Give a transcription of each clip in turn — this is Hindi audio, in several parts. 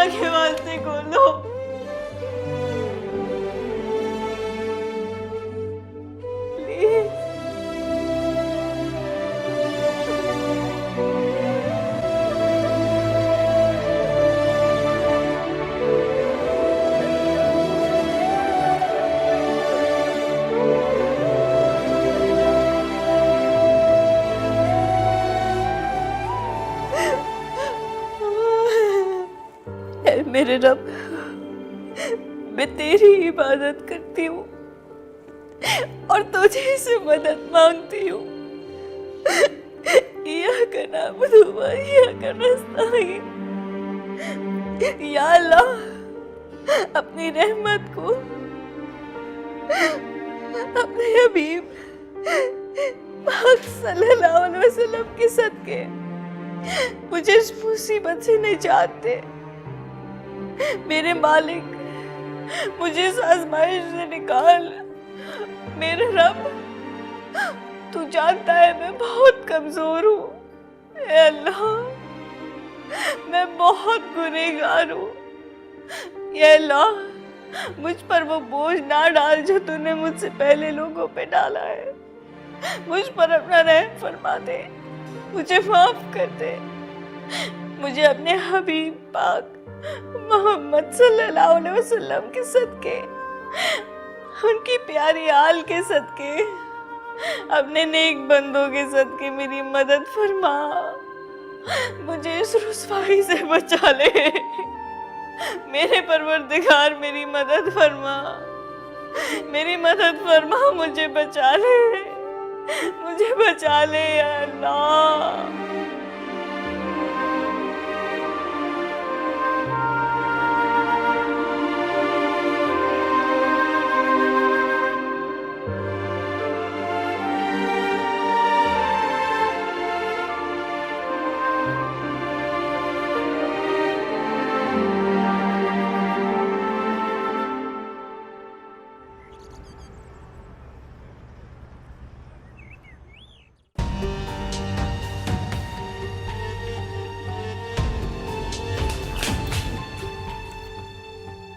अल्लाह के वास्ते खोलो। प्लीज। ऐ मेरे रब, मैं तेरी इबादत करती हूँ और तुझे से मदद मांगती हूँ। इय्याका नअबुदु व इय्याका नस्तईन। या अल्लाह, अपनी रहमत को अपने हबीब पाक सल्लल्लाहु अलैहि वसल्लम के सदके मुझे इस मुसीबत से निजात दे। मेरे मालिक, मुझे इस आजमाइश से निकाल। मेरे रब, तू जानता है मैं बहुत कमजोर हूँ। ऐ अल्लाह, मैं बहुत गुनहगार हूँ। ये अल्लाह, मुझ पर वो बोझ ना डाल जो तूने मुझसे पहले लोगों पे डाला है। मुझ पर अपना रहम फरमा दे, मुझे माफ कर दे। मुझे अपने हबीब पाक मोहम्मद सल्लल्लाहु अलैहि वसल्लम के सदके, उनकी प्यारी आल के सदके, अपने नेक बंदों के सदके मेरी मदद फरमा। मुझे इस रुसवाई से बचा ले। मेरे परवरदिगार, मेरी मदद फरमा, मेरी मदद फरमा, मुझे बचा ले, मुझे बचा ले या अल्लाह।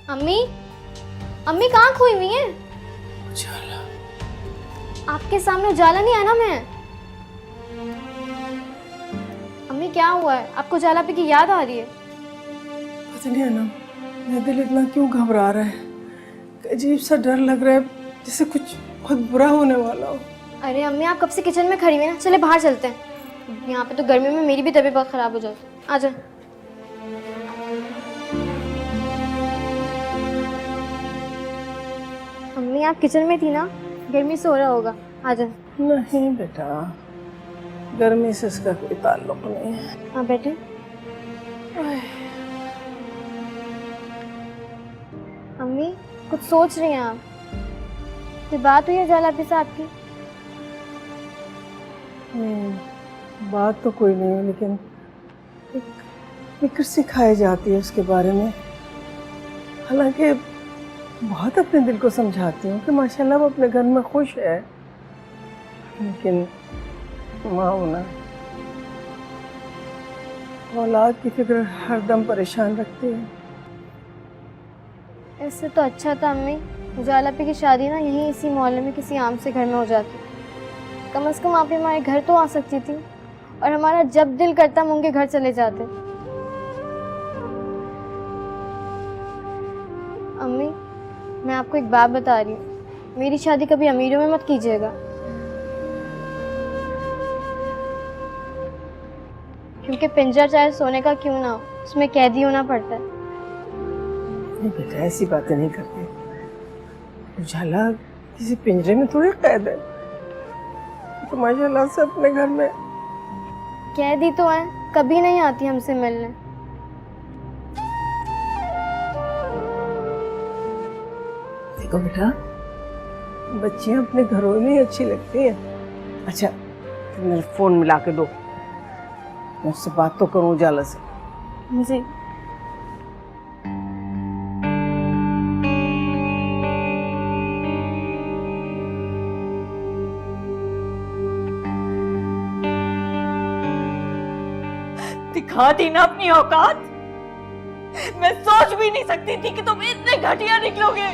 अम्मी, अम्मी कहाँ खोई हुई हैं? उजाला। आपके सामने उजाला नहीं आना मैं। अम्मी क्या हुआ है? आपको उजाला पे की याद आ रही है? पता नहीं अनम, मेरा दिल इतना क्यों घबरा रहा है। अजीब सा डर लग रहा है, जैसे कुछ बहुत बुरा होने वाला हो। अरे अम्मी, आप कब से किचन में खड़ी हुई हैं ना? चले बाहर चलते हैं। यहाँ पे तो गर्मी में मेरी भी तबीयत बहुत खराब हो जाती है। आ जाए। अम्मी, आप किचन में थी ना, गर्मी से हो रहा होगा। आ जाए। नहीं बेटा, गर्मी से इसका कोई ताल्लुक नहीं है। हाँ बैठे। अम्मी, कुछ सोच रही हैं आप? कोई बात हुई है उजाला पे से आपकी? बात तो कोई नहीं है, लेकिन एक फिक्र सी खाई जाती है उसके बारे में। हालांकि बहुत अपने दिल को समझाती हूँ कि माशाल्लाह वो अपने घर में खुश है, लेकिन माँ होना, औलाद की फिक्र हरदम परेशान रखती है। ऐसे तो अच्छा था अम्मी, उजाला पे की शादी ना यहीं इसी मोहल्ले में किसी आम से घर में हो जाती। कम से कम आप हमारे घर तो आ सकती थी और हमारा जब दिल करता हम उनके घर चले जाते। अम्मी, मैं आपको एक बात बता रही हूँ, मेरी शादी कभी अमीरों में मत कीजिएगा, क्योंकि पिंजरा चाहे सोने का क्यों ना हो, उसमें कैदी होना पड़ता है। नहीं बेटा, ऐसी बातें नहीं करते। उजाला किसी पिंजरे में थोड़ी कैद है, तो माशाल्लाह से अपने घर में। कैदी तो है, कभी नहीं आती हमसे मिलने। देखो बेटा, बच्चियां अपने घरों में ही अच्छी लगती हैं। अच्छा, तुम मेरा फोन मिला के दो, मैं उससे बात तो करूं उजाला से। जी। दिखा दी ना अपनी औकात। मैं सोच भी नहीं सकती थी कि तुम इतने घटिया निकलोगे।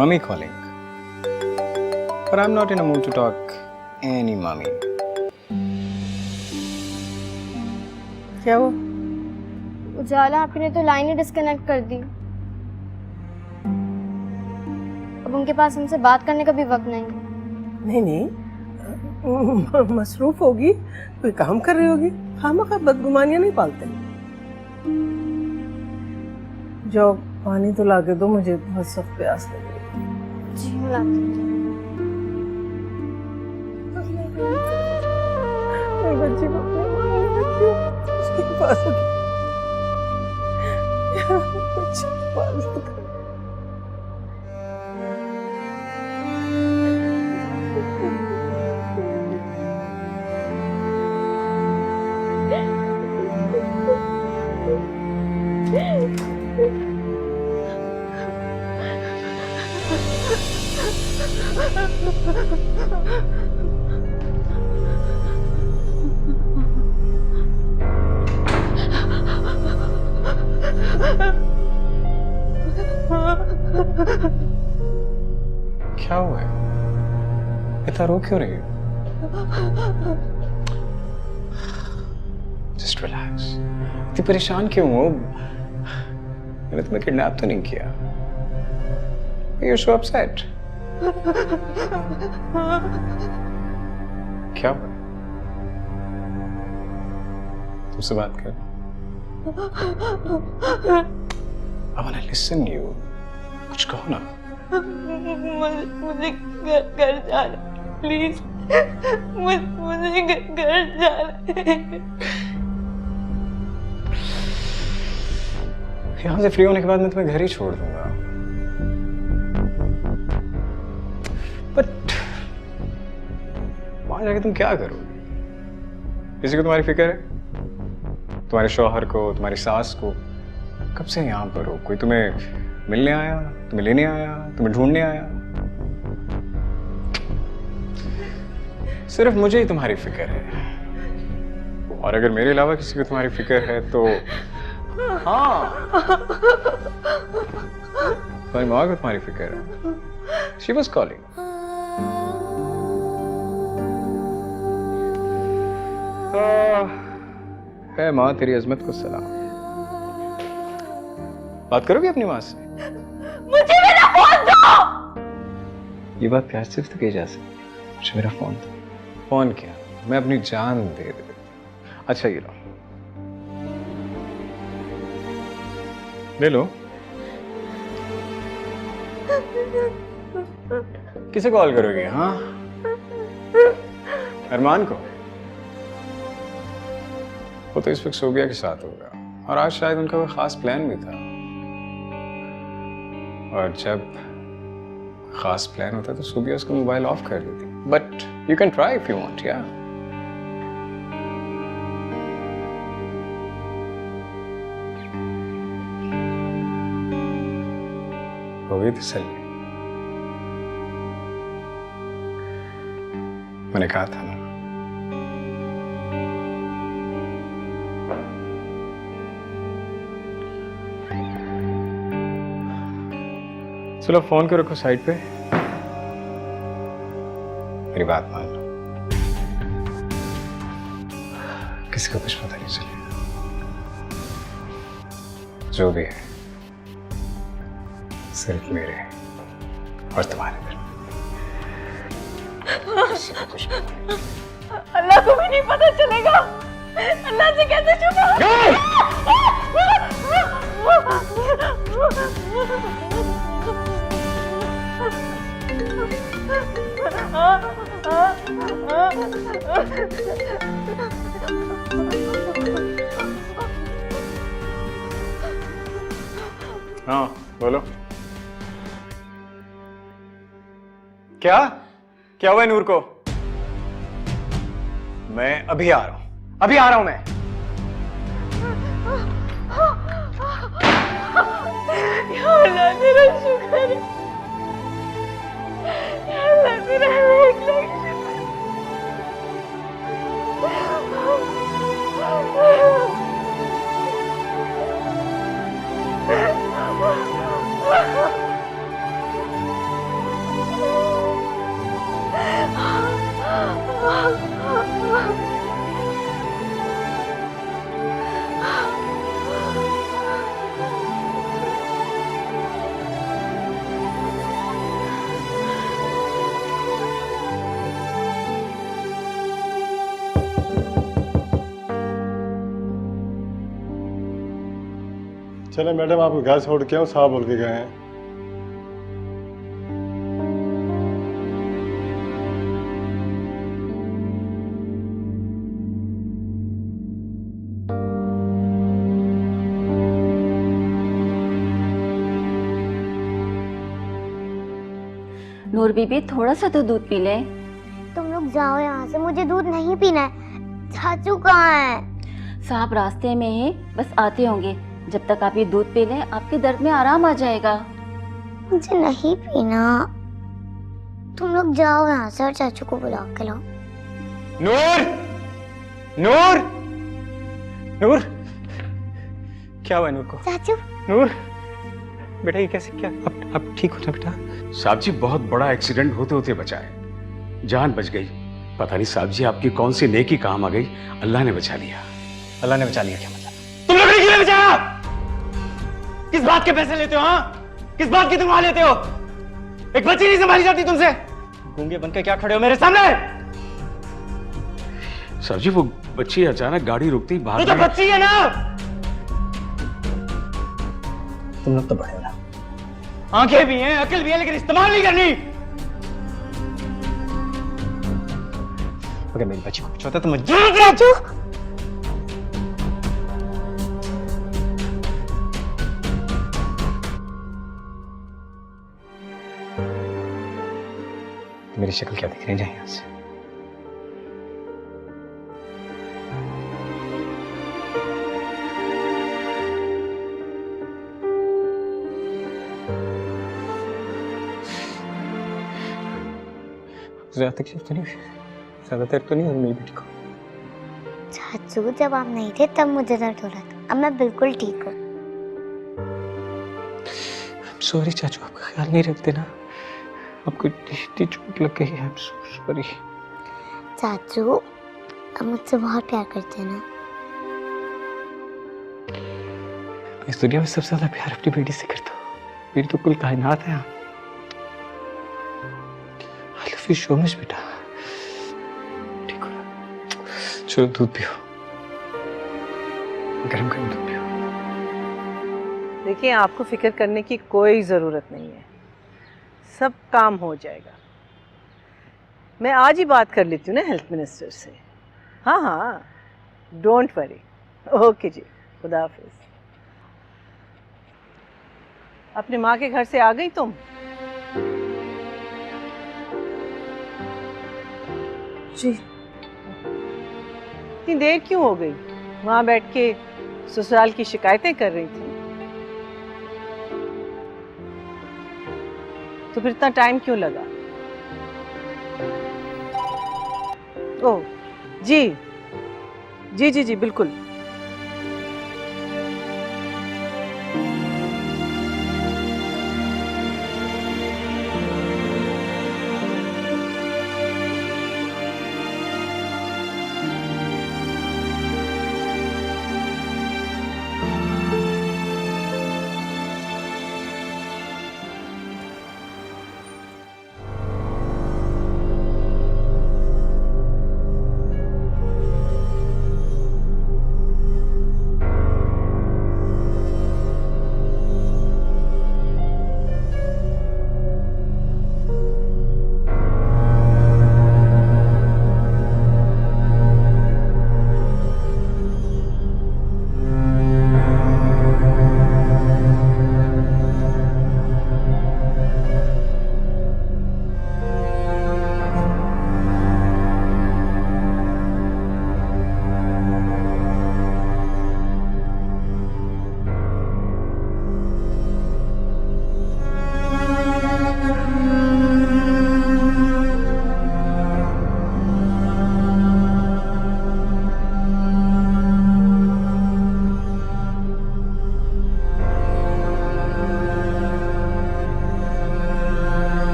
Mummy calling. But I'm not in a mood to talk any mummy. क्या हुआ? उजाला आपी ने तो लाइन ही डिस्कनेक्ट कर दी। अब उनके पास हमसे बात करने का भी वक्त नहीं। नहीं नहीं, मसरूफ होगी, कोई काम कर रही होगी। खामखा बदगुमानियां नहीं पालते। जाओ पानी तो ला के दो, मुझे बहुत सख्त प्यास लग रही है। जी मैं लाती हूँ। मेरे बच्चे को अपने माँ ने रखियो, उसकी हिफाजत, बच्चे की हिफाजत कर। क्या हुआ है? इतना रो क्यों रही हो? Just relax. इतनी परेशान क्यों हो? मैंने तुम्हें किडनैप तो नहीं किया। You're so upset. क्या हुआ? तुमसे बात कर। I wanna listen you. कुछ कहो ना। मुझे घर जाना प्लीज। मुझे घर जाना। यहाँ से फ्री होने के बाद मैं तुम्हें घर ही छोड़ दूंगा। बट वहां जाके तुम क्या करोगे? किसी को तुम्हारी फिक्र है? तुम्हारे शौहर को, तुम्हारी सास को? कब से यहाँ पर हो? कोई तुम्हें मिलने आया, तुम्हें लेने आया, तुम्हें ढूंढने आया? सिर्फ मुझे ही तुम्हारी फिक्र है। और अगर मेरे अलावा किसी को तुम्हारी फिक्र है तो हाँ, तुम्हारी माँ को तुम्हारी फिक्र है। She was calling. है माँ, तेरी अजमत को सलाम। बात करोगे अपनी माँ से? मुझे मेरा फोन दो। ये बात प्यार से तो की जा सकती। मुझे मेरा फोन दो। फोन क्या? मैं अपनी जान दे दे। अच्छा ये लो, ले लो। किसे कॉल करोगे? हाँ, अरमान को? वो तो इस वक्त सोबिया के साथ होगा और आज शायद उनका कोई खास प्लान भी था। और जब खास प्लान होता तो सोबिया उसका मोबाइल ऑफ कर देती। But you can try if you want. या हो गई तसल्ली। मैंने कहा था ना। चलो फोन को रखो साइड पे, मेरी बात मान लो। किसी को कुछ पता नहीं चलेगा। जो भी है सिर्फ मेरे और तुम्हारे दिल। किसी को कुछ पता नहीं। अल्लाह को भी नहीं पता चलेगा। अल्लाह से कैसे छुपा? हाँ बोलो। क्या क्या हुआ है नूर को? मैं अभी आ रहा हूं, अभी आ रहा हूं मैं। या अल्लाह तेरा शुक्र है। या अल्लाह तेरा लाख लाख चले मैडम, आपको घर छोड़ के आऊँ, साहब बोल के गए हैं। नूर बीबी थोड़ा सा तो दूध पी ले। तुम लोग जाओ यहाँ से, मुझे दूध नहीं पीना है। चाचू कहाँ है? साहब रास्ते में ही बस आते होंगे। जब तक आप ये दूध पी लें आपके दर्द में आराम आ जाएगा। मुझे नहीं पीना। तुम लोग जाओ यहाँ से और चाचू को बुला के लाओ। नूर, नूर, नूर, क्या हुआ नूर को? चाचू नूर बेटा, ये कैसे, क्या अब ठीक हो ना बेटा? साहब जी बहुत बड़ा एक्सीडेंट होते होते बचा है, जान बच गई। पता नहीं साहब जी आपकी कौन सी नेकी काम आ गई, अल्लाह ने बचा लिया। अल्लाह ने बचा लिया क्या मतलब? तुम लोगों ने क्यों नहीं बचाया? किस बात के पैसे लेते हो? हाँ, किस बात की तुम लेते हो? एक बच्ची नहीं संभाली जाती तुमसे? गूंगे बनकर क्या खड़े हो मेरे सामने? साहब जी वो बच्ची अचानक गाड़ी रुकती बाहर। तो बच्ची है ना? तुम लोग तो बड़े हो ना, आंखें भी हैं, अकल भी है, लेकिन इस्तेमाल नहीं करनी। अगर मेरी बच्ची को कुछ होता तो मैं चाचू। मेरी शक्ल क्या दिख रही है यहां से? ज्यादा तकलीफ तो नहीं हुई? ज्यादा दर्द तो नहीं हुई मेरी बेटी को? चाचू जब आप नहीं थे तब मुझे दर्द हो रहा था, अब मैं बिल्कुल ठीक हूँ। सॉरी चाचू, आपका ख्याल नहीं रखते ना, आपको इतनी चोट लग गई है। I'm so sorry। चाचू आप मुझसे बहुत प्यार करते हैं ना? इस दुनिया में सबसे ज्यादा प्यार अपनी बेटी से करता हूँ। मेरी तो कुल कायनात है। I love you so much बेटा। ठीक हो? चलो दूध पियो, गरम गरम दूध पियो। देखिए, आपको फिक्र करने की कोई ज़रूरत नहीं है, सब काम हो जाएगा। मैं आज ही बात कर लेती हूँ ना हेल्थ मिनिस्टर से। हाँ हाँ, डोंट वरी। ओके जी, खुदा हाफिज। अपनी माँ के घर से आ गई तुम? जी। इतनी देर क्यों हो गई? वहाँ बैठ के ससुराल की शिकायतें कर रही थी, तो फिर इतना टाइम क्यों लगा? ओह जी जी जी जी बिल्कुल।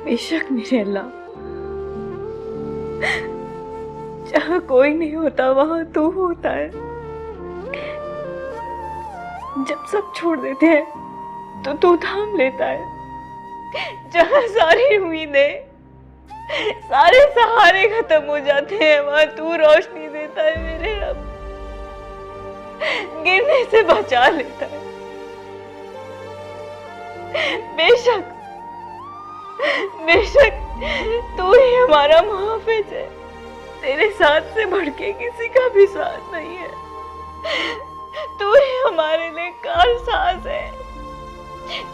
बेशक मेरे अल्लाह, जहाँ कोई नहीं होता वहां तू होता है। जब सब छोड़ देते हैं तो तू थाम लेता है। जहाँ सारी उम्मीदें, सारे सहारे खत्म हो जाते हैं वहां तू रोशनी देता है मेरे रब, गिरने से बचा लेता है। बेशक बेशक तू ही हमारा मुहाफिज है, तेरे साथ से बढ़ के किसी का भी साथ नहीं है। तू ही हमारे लिए कारसाज है,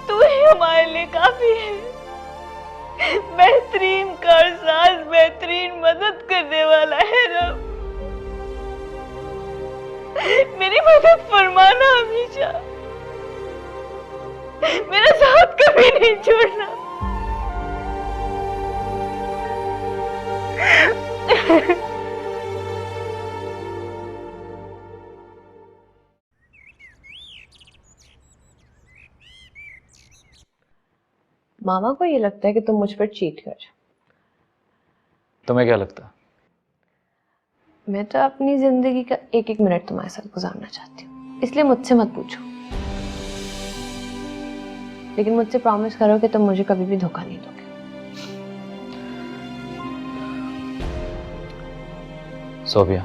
तू ही हमारे लिए काफी है। बेहतरीन कारसाज, बेहतरीन मदद करने वाला है रब। मेरी मदद फरमाना हमेशा, मेरा साथ कभी नहीं छोड़ना। मामा को ये लगता है कि तुम मुझ पर चीट कर रहे हो। तुम्हें क्या लगता है? मैं तो अपनी जिंदगी का एक एक मिनट तुम्हारे साथ गुजारना चाहती हूँ, इसलिए मुझसे मत पूछो। लेकिन मुझसे प्रॉमिस करो कि तुम मुझे कभी भी धोखा नहीं दोगे। सोबिया,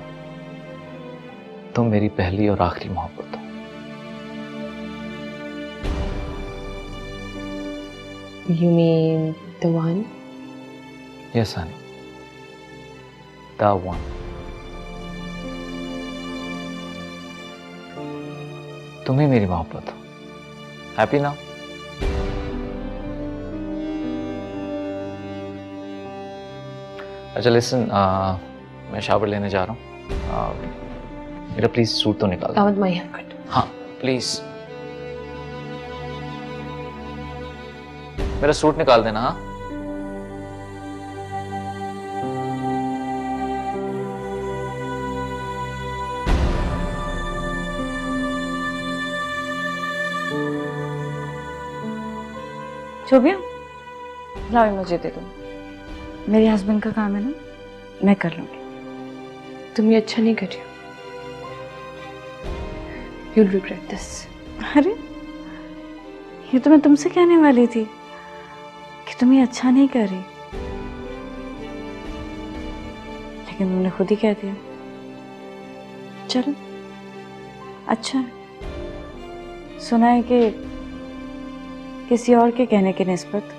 तुम मेरी पहली और आखिरी मोहब्बत हो। You mean the one? Yes, honey. The one. तुम ही मेरी मोहब्बत हो। हैप्पी ना? अच्छा लिसन, मैं शावर लेने जा रहा हूँ। मेरा प्लीज सूट तो निकाल दो। My haircut. हाँ प्लीज, मेरा सूट निकाल देना। हाँ शोभिया, लाओ ये मुझे दे दो। मेरे हस्बैंड का काम है ना, मैं कर लूंगी। तुम ये अच्छा नहीं कर रही हो। You'll regret this. अरे ये तो मैं तुमसे कहने वाली थी कि तुम ये अच्छा नहीं कर रही, लेकिन तुमने खुद ही कह दिया। चलो अच्छा है। सुना है कि किसी और के कहने की निस्बत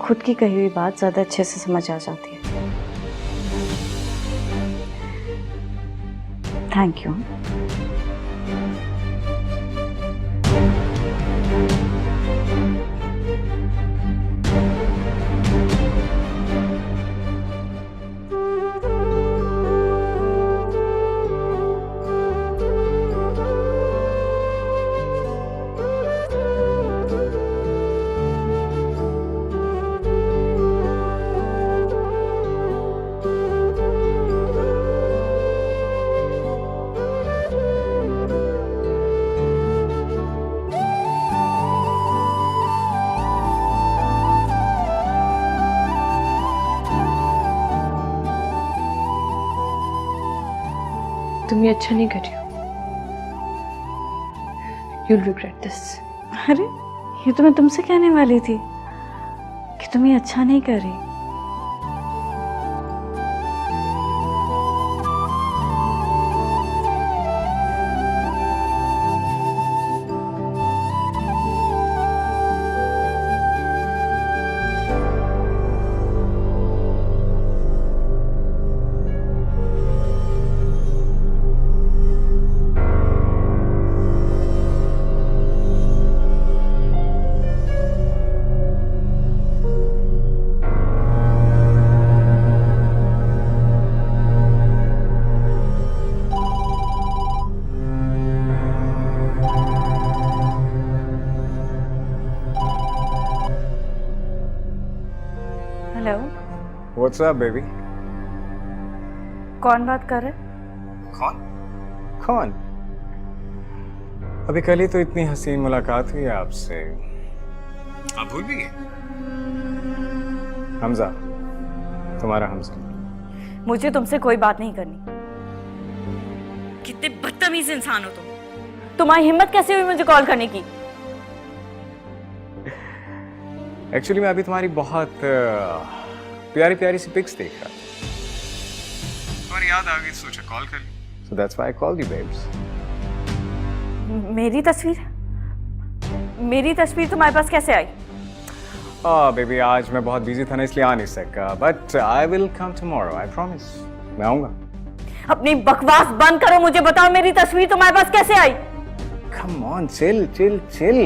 खुद की कही हुई बात ज्यादा अच्छे से समझ आ जाती है। Thank you. तुम ये अच्छा नहीं कर रही हो। You'll regret this. अरे ये तो मैं तुमसे कहने वाली थी कि तुम ये अच्छा नहीं कर रही। Hello, What's up, baby? कौन बात कर रहे? कौन? कौन? अभी कल ही तो इतनी हसीन मुलाकात हुई आपसे, आप भूल भी गए? हमजा, तुम्हारा हमजा। मुझे तुमसे कोई बात नहीं करनी। कितने बदतमीज इंसान हो तुम। तुम्हारी हिम्मत कैसे हुई मुझे कॉल करने की? एक्चुअली मैं अभी तुम्हारी बहुत प्यारी प्यारी सी पिक्स देख रहा था, तुम्हारी याद आ गई, सोचा कॉल कर ली। So that's why I called you babes. मेरी तस्वीर तुम्हारे पास कैसे आई? बेबी आज मैं बहुत बिजी था ना, इसलिए आ नहीं सका, but I will come tomorrow, I promise. मैं आऊंगा। अपनी बकवास बंद करो, मुझे बताओ मेरी तस्वीर तुम्हारे पास कैसे आई? Come on, chill chill chill.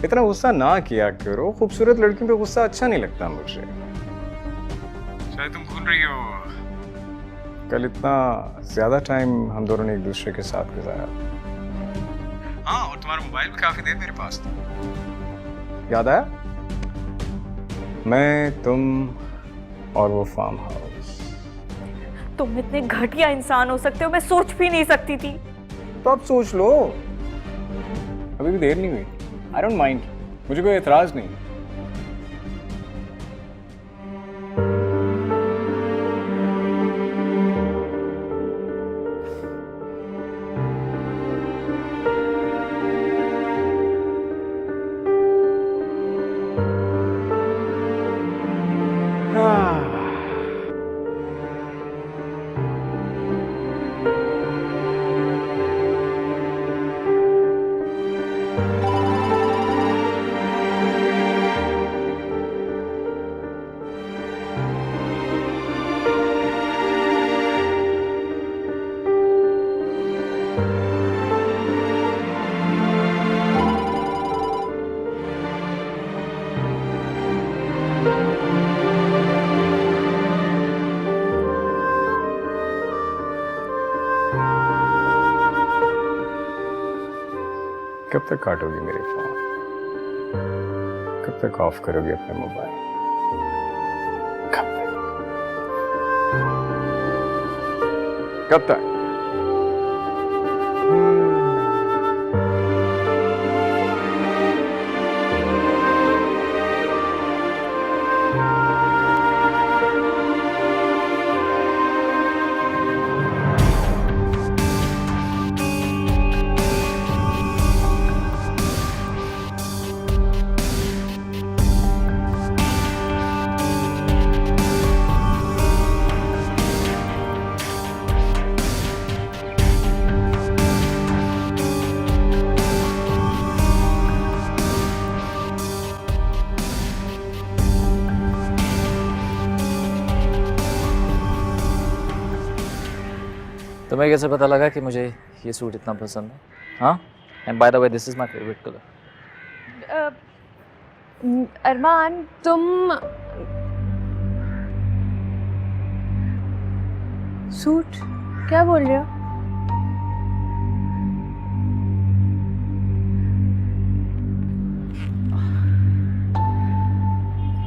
इतना गुस्सा ना किया करो, खूबसूरत लड़कियों पे गुस्सा अच्छा नहीं लगता मुझे। शायद तुम भूल रही हो कल इतना ज्यादा टाइम हम दोनों ने एक दूसरे के साथ गुजारा। हाँ, और तुम्हारा मोबाइल भी काफी देर मेरे पास था। याद आया? मैं, तुम और वो फार्म हाउस। तुम इतने घटिया इंसान हो सकते हो, मैं सोच भी नहीं सकती थी। तो अब सोच लो, अभी भी देर नहीं हुई। आई डोंट माइंड, मुझे कोई एतराज नहीं। कब तक काटोगी मेरे फोन? कब तक ऑफ करोगी अपने मोबाइल? कब तक? कब तक? तुम्हें कैसे पता लगा कि मुझे ये सूट इतना पसंद है? हाँ, and by the way this is my favourite colour. Armaan, तुम सूट क्या बोल रहे हो?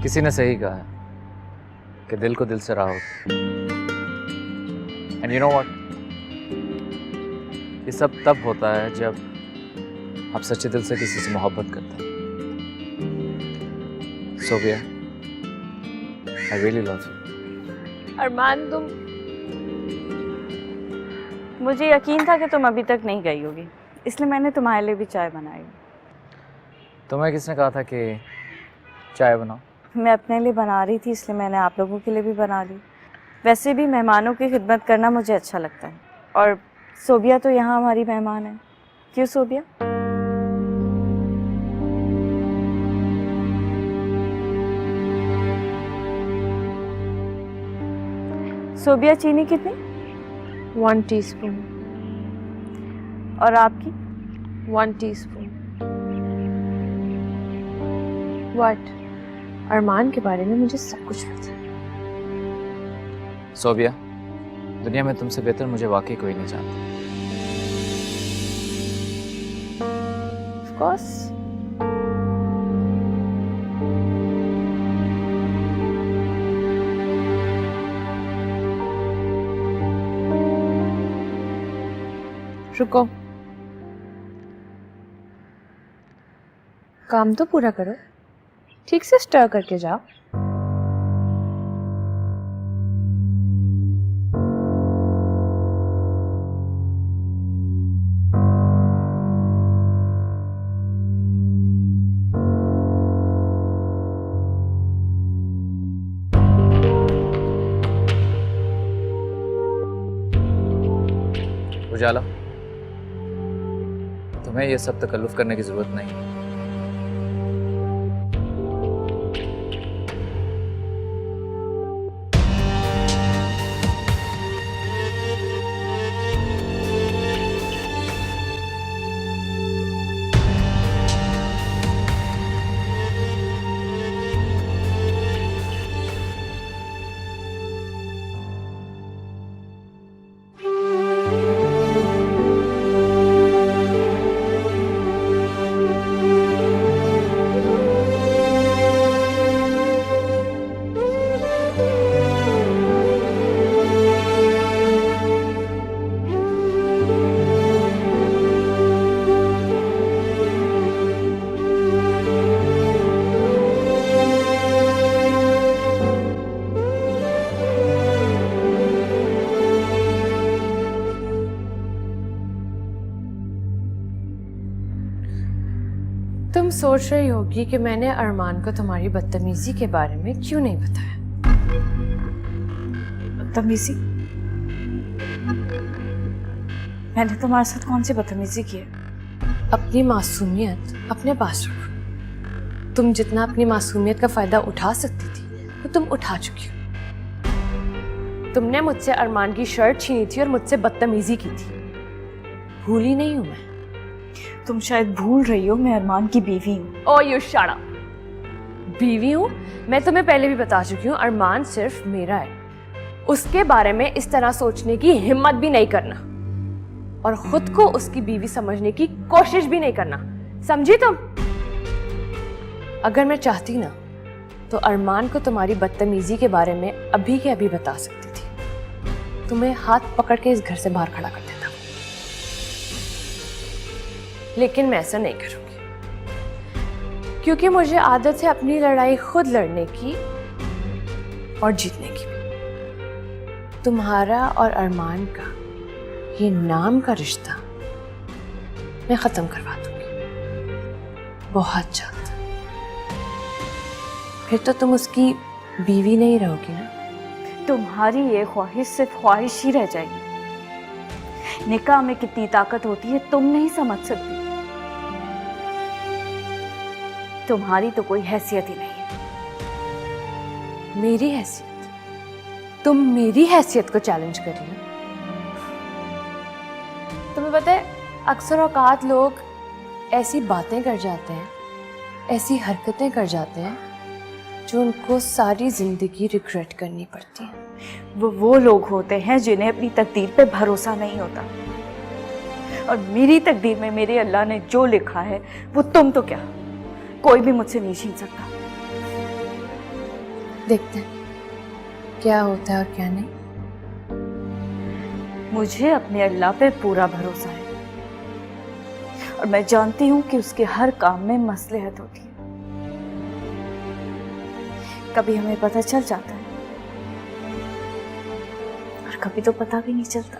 किसी ने सही कहा है कि दिल को दिल से राह होती। एंड यू नो व्हाट, ये सब तब होता है जब आप सच्चे दिल से किसी से मोहब्बत करते हैं। Sophia, I really love you. Armaan, तुम मुझे यकीन था कि तुम अभी तक नहीं गई होगी, इसलिए मैंने तुम्हारे लिए भी चाय बनाई। तुम्हें किसने कहा था कि चाय बनाओ? मैं अपने लिए बना रही थी, इसलिए मैंने आप लोगों के लिए भी बना ली। वैसे भी मेहमानों की खिदमत करना मुझे अच्छा लगता है, और सोबिया तो यहाँ हमारी मेहमान है। क्यों सोबिया? सोबिया, चीनी कितनी? 1 टीस्पून। और आपकी? 1 टीस्पून। व्हाट? अरमान के बारे में मुझे सब कुछ पता है। सोबिया, दुनिया में तुमसे बेहतर मुझे वाकई कोई नहीं जानता। Of course. रुको, काम तो पूरा करो, ठीक से स्टर करके जाओ। उजाला, तुम्हें ये सब तकल्लुफ करने की जरूरत नहीं। तुम सोच रही होगी कि मैंने अरमान को तुम्हारी बदतमीजी के बारे में क्यों नहीं बताया। बदतमीजी? मैंने तुम्हारे साथ कौन सी बदतमीजी की है? अपनी मासूमियत अपने पास रखो। तुम जितना अपनी मासूमियत का फायदा उठा सकती थी वो तुम उठा चुकी हो। तुमने मुझसे अरमान की शर्ट छीनी थी और मुझसे बदतमीजी की थी। भूली नहीं हूं मैं। तुम शायद भूल रही हो मैं अरमान की बीवी हूँ। ओ यू शट अप। बीवी हूँ? मैं तुम्हें पहले भी बता चुकी हूँ, अरमान सिर्फ मेरा है। उसके बारे में इस तरह सोचने की हिम्मत भी नहीं करना और खुद को उसकी बीवी समझने की कोशिश भी नहीं करना, समझी तुम? अगर मैं चाहती ना तो अरमान को तुम्हारी बदतमीजी के बारे में अभी के अभी बता सकती थी। तुम्हें हाथ पकड़ के इस घर से बाहर खड़ा कर देता, लेकिन मैं ऐसा नहीं करूंगी क्योंकि मुझे आदत है अपनी लड़ाई खुद लड़ने की और जीतने की। तुम्हारा और अरमान का ये नाम का रिश्ता मैं खत्म करवा दूंगी बहुत जल्द। फिर तो तुम उसकी बीवी नहीं रहोगी ना। तुम्हारी ये ख्वाहिश सिर्फ ख्वाहिश ही रह जाएगी। निकाह में कितनी ताकत होती है तुम नहीं समझ सकती। तुम्हारी तो कोई हैसियत ही नहीं है। मेरी हैसियत? तुम मेरी हैसियत को चैलेंज कर रही हो? तुम्हें पता है अक्सर औकात लोग ऐसी बातें कर जाते हैं, ऐसी हरकतें कर जाते हैं जो उनको सारी जिंदगी रिग्रेट करनी पड़ती है। वो लोग होते हैं जिन्हें अपनी तकदीर पे भरोसा नहीं होता। और मेरी तकदीर में मेरे अल्लाह ने जो लिखा है वो तुम तो क्या कोई भी मुझसे नहीं छीन सकता। देखते हैं क्या होता है और क्या नहीं। मुझे अपने अल्लाह पे पूरा भरोसा है और मैं जानती हूँ कि उसके हर काम में मसलहत होती है। कभी हमें पता चल जाता है और कभी तो पता भी नहीं चलता।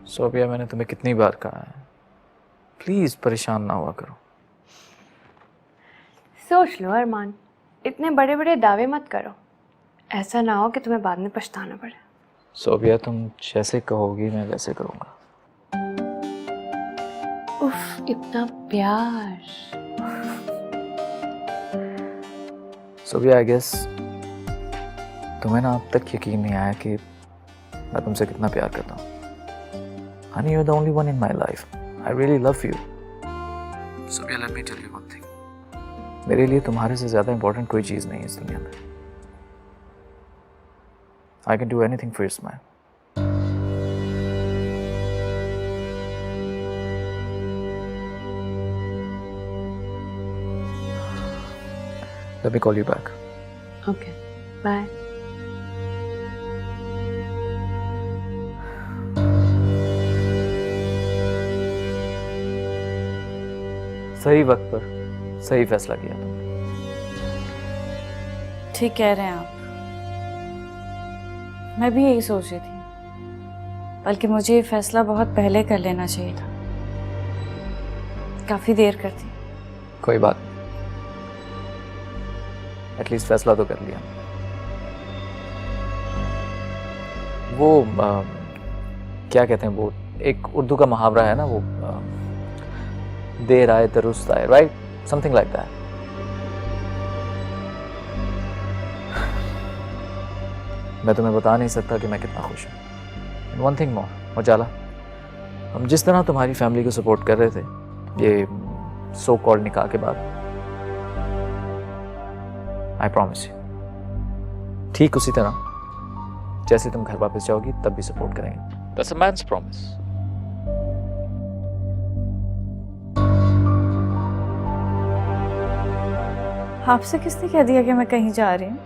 सोफिया, मैंने तुम्हें कितनी बार कहा है, प्लीज परेशान ना हुआ करो। सोच लो अरमान, इतने बड़े बड़े दावे मत करो। ऐसा ना हो कि तुम्हें बाद में पछताना पड़े। सोफिया, तुम जैसे कहोगी मैं वैसे करूँगा। उफ, इतना प्यार। सोफिया, आई गेस तुम्हें ना अब तक यकीन नहीं आया कि मैं तुमसे कितना प्यार करता हूँ। Honey, you're the only one in my life. I really love you. Sophia, let me tell you one thing. मेरे लिए तुम्हारे से ज़्यादा इम्पोर्टेंट कोई चीज़ नहीं है इस दुनिया में। I can do anything for your smile. Let me call you back. Okay bye. सही वक्त पर सही फैसला किया तुमने। ठीक कह रहे हैं आप। मैं भी यही सोच रही थी, बल्कि मुझे ये फैसला बहुत पहले कर लेना चाहिए था। काफी देर कर दी। कोई बात नहीं, एटलीस्ट फैसला तो कर लिया। वो क्या कहते हैं, वो एक उर्दू का मुहावरा है ना, वो देर आए दुरुस्त आए, राइट, समथिंग लाइक दैट। मैं तुम्हें बता नहीं सकता कि मैं कितना खुश हूँ। वन थिंग मोर उजाला, हम जिस तरह तुम्हारी फैमिली को सपोर्ट कर रहे थे ये सो कॉल्ड निकाह के बाद, आई प्रॉमिस यू ठीक उसी तरह जैसे तुम घर वापस जाओगी तब भी सपोर्ट करेंगे। That's a man's promise. आपसे किसने कह दिया कि मैं कहीं जा रही हूँ?